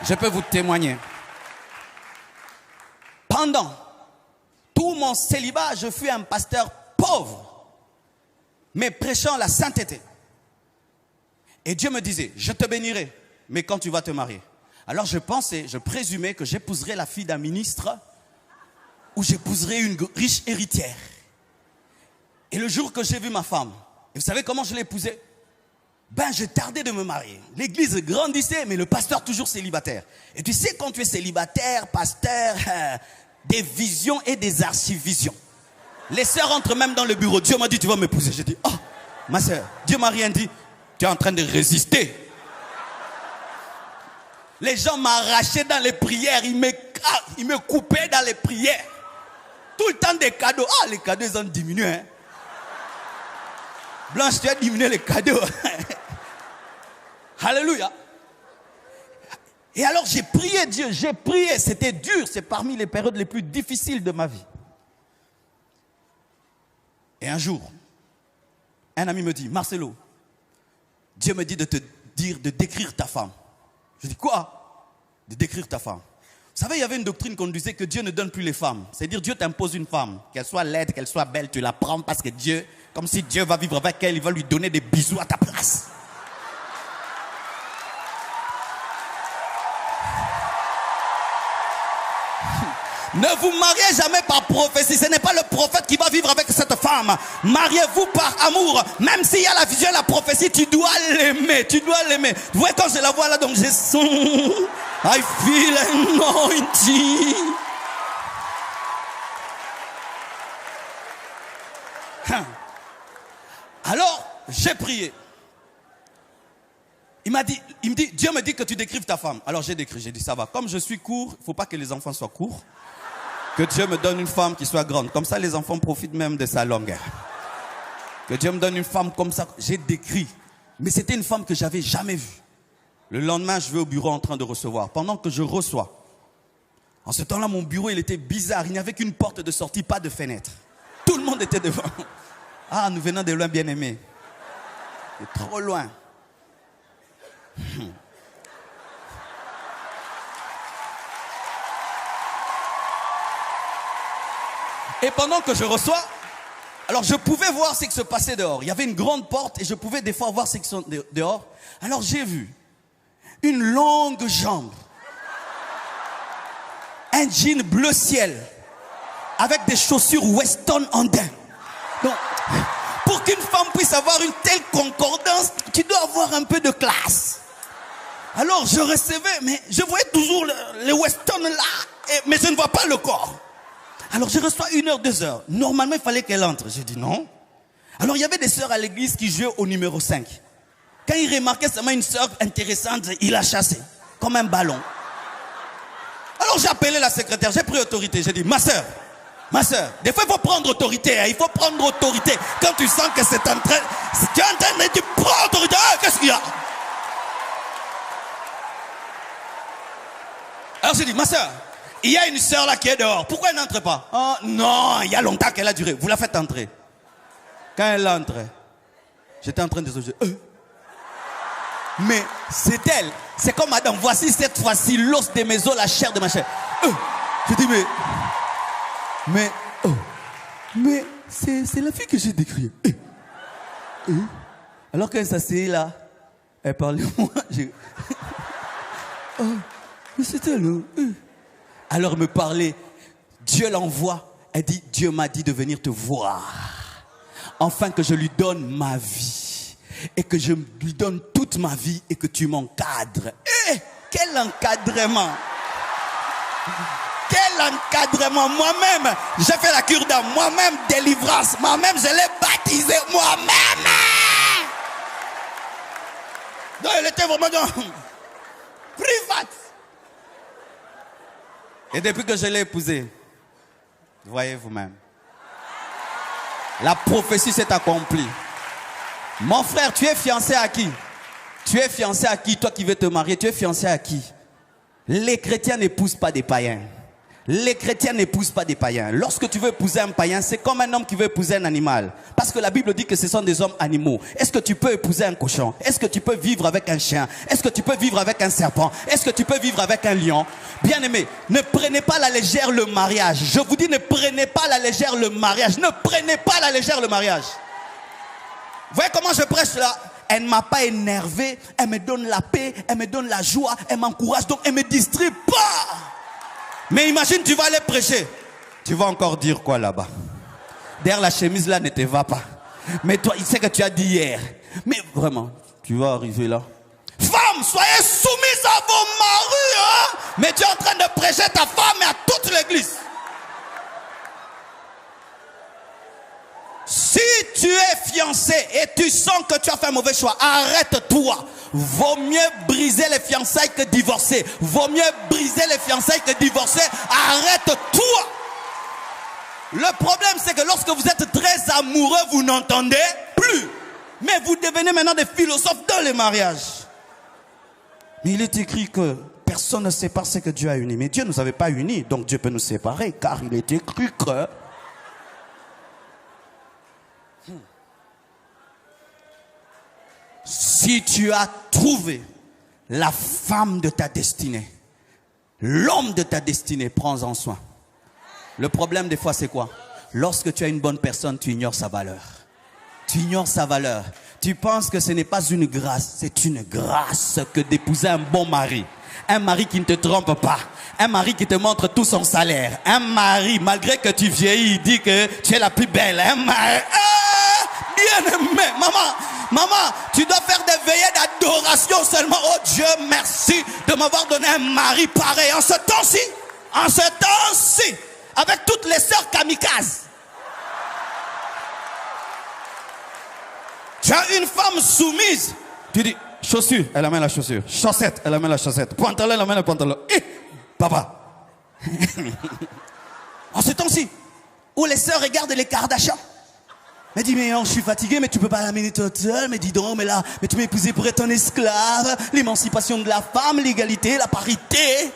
Je peux vous témoigner. Pendant tout mon célibat, je fus un pasteur pauvre, mais prêchant la sainteté. Et Dieu me disait, je te bénirai, mais quand tu vas te marier. Alors je pensais, je présumais que j'épouserais la fille d'un ministre ou j'épouserais une riche héritière. Et le jour que j'ai vu ma femme, et vous savez comment je l'ai épousée? Ben, je tardais de me marier. L'église grandissait, mais le pasteur toujours célibataire. Et tu sais, quand tu es célibataire, pasteur, des visions et des archivisions. Les sœurs entrent même dans le bureau. Dieu m'a dit, tu vas m'épouser. J'ai dit, oh, ma sœur, Dieu m'a rien dit. Tu es en train de résister. Les gens m'arrachaient dans les prières. Ils me coupaient dans les prières. Tout le temps des cadeaux. Ah, les cadeaux, ils ont diminué. Hein. Blanche, tu as diminué les cadeaux. Alléluia. Et alors j'ai prié Dieu, j'ai prié. C'était dur. C'est parmi les périodes les plus difficiles de ma vie. Et un jour, un ami me dit, Marcelo, Dieu me dit de te dire de décrire ta femme. Je dis quoi? De décrire ta femme. Vous savez, il y avait une doctrine qu'on disait que Dieu ne donne plus les femmes. C'est-à-dire Dieu t'impose une femme, qu'elle soit laide, qu'elle soit belle, tu la prends parce que Dieu, comme si Dieu va vivre avec elle, il va lui donner des bisous à ta place. Ne vous mariez jamais par prophétie. Ce n'est pas le prophète qui va vivre avec cette femme. Mariez-vous par amour. Même s'il y a la vision et la prophétie, tu dois l'aimer. Tu dois l'aimer. Vous voyez quand je la vois là, donc j'ai son... I feel anointing. Alors, j'ai prié. Il me dit, Dieu me dit que tu décrives ta femme. Alors j'ai décrit, j'ai dit ça va. Comme je suis court, il ne faut pas que les enfants soient courts. Que Dieu me donne une femme qui soit grande. Comme ça, les enfants profitent même de sa longueur. Que Dieu me donne une femme comme ça. J'ai décrit. Mais c'était une femme que j'avais jamais vue. Le lendemain, je vais au bureau en train de recevoir. Pendant que je reçois, en ce temps-là, mon bureau, il était bizarre. Il n'y avait qu'une porte de sortie, pas de fenêtre. Tout le monde était devant. Ah, nous venons de loin, bien-aimés. C'est trop loin. Et pendant que je reçois, alors je pouvais voir ce qui se passait dehors. Il y avait une grande porte et je pouvais des fois voir ce qui se passait dehors. Alors j'ai vu une longue jambe, un jean bleu ciel, avec des chaussures Weston Andin. Donc, pour qu'une femme puisse avoir une telle concordance, tu dois avoir un peu de classe. Alors je recevais, mais je voyais toujours les Weston là, mais je ne vois pas le corps. Alors je reçois 1 heure, 2 heures. Normalement, il fallait qu'elle entre. J'ai dit non. Alors il y avait des sœurs à l'église qui jouaient au numéro 5. Quand il remarquait seulement une sœur intéressante, il la chassait, comme un ballon. Alors j'ai appelé la secrétaire, j'ai pris autorité. J'ai dit, ma sœur, des fois il faut prendre autorité. Hein, il faut prendre autorité. Quand tu sens que c'est en train... Tu es en train de... Tu prends autorité. Ah, qu'est-ce qu'il y a? Alors j'ai dit, ma sœur, il y a une sœur là qui est dehors. Pourquoi elle n'entre pas? Oh non, il y a longtemps qu'elle a duré. Vous la faites entrer. Quand elle entre, j'étais en train de se dire, mais c'est elle. C'est comme madame, voici cette fois-ci l'os de mes os, la chair de ma chair. Je dis, mais c'est la fille que j'ai décrite. Alors qu'elle s'assied là, elle parlait moi. Oh, mais c'est elle. Alors elle me parlait, Dieu l'envoie. Elle dit, Dieu m'a dit de venir te voir, afin que je lui donne ma vie, et que je lui donne toute ma vie, et que tu m'encadres. Quel encadrement! Quel encadrement! Moi-même, j'ai fait la cure d'âme, moi-même délivrance, moi-même je l'ai baptisé, moi-même! Donc elle était vraiment dans... privat. Et depuis que je l'ai épousée, voyez vous-même, la prophétie s'est accomplie. Mon frère, tu es fiancé à qui? Tu es fiancé à qui? Toi qui veux te marier, tu es fiancé à qui? Les chrétiens n'épousent pas des païens. Les chrétiens n'épousent pas des païens. Lorsque tu veux épouser un païen, c'est comme un homme qui veut épouser un animal. Parce que la Bible dit que ce sont des hommes animaux. Est-ce que tu peux épouser un cochon? Est-ce que tu peux vivre avec un chien? Est-ce que tu peux vivre avec un serpent? Est-ce que tu peux vivre avec un lion? Bien aimé, ne prenez pas à la légère le mariage. Je vous dis, ne prenez pas à la légère le mariage. Ne prenez pas à la légère le mariage. Vous voyez comment je prêche là? Elle ne m'a pas énervé, elle me donne la paix, elle me donne la joie, elle m'encourage, donc elle ne me distrait pas. Mais imagine, tu vas aller prêcher. Tu vas encore dire quoi là-bas? Derrière la chemise là ne te va pas. Mais toi, il sait que tu as dit hier. Mais vraiment, tu vas arriver là. Femmes, soyez soumises à vos maris, hein? Mais tu es en train de prêcher ta femme et à toute l'église. Si tu es fiancé et tu sens que tu as fait un mauvais choix, arrête-toi. Vaut mieux briser les fiançailles que divorcer. Vaut mieux briser les fiançailles que divorcer. Arrête-toi. Le problème, c'est que lorsque vous êtes très amoureux, vous n'entendez plus. Mais vous devenez maintenant des philosophes dans les mariages. Mais il est écrit que personne ne sépare ce que Dieu a uni. Mais Dieu ne nous avait pas unis, donc Dieu peut nous séparer, car il est écrit que... Si tu as trouvé la femme de ta destinée, l'homme de ta destinée, prends-en soin. Le problème des fois c'est quoi? Lorsque tu as une bonne personne, tu ignores sa valeur. Tu ignores sa valeur. Tu penses que ce n'est pas une grâce, c'est une grâce que d'épouser un bon mari. Un mari qui ne te trompe pas. Un mari qui te montre tout son salaire. Un mari, malgré que tu vieillis, il dit que tu es la plus belle. Un mari... bien aimé, maman, tu dois faire des veillées d'adoration seulement. Oh Dieu, merci de m'avoir donné un mari pareil. En ce temps-ci, avec toutes les sœurs kamikazes. Tu as une femme soumise. Tu dis, chaussure, elle amène la chaussure. Chaussette, elle amène la chaussette. Pantalon, elle amène le pantalon. Papa. En ce temps-ci, où les sœurs regardent les Kardashians. Mais dis, mais je suis fatigué, mais tu peux pas l'amener toute seule. Mais dis donc, mais tu m'as épousé pour être un esclave. L'émancipation de la femme, l'égalité, la parité.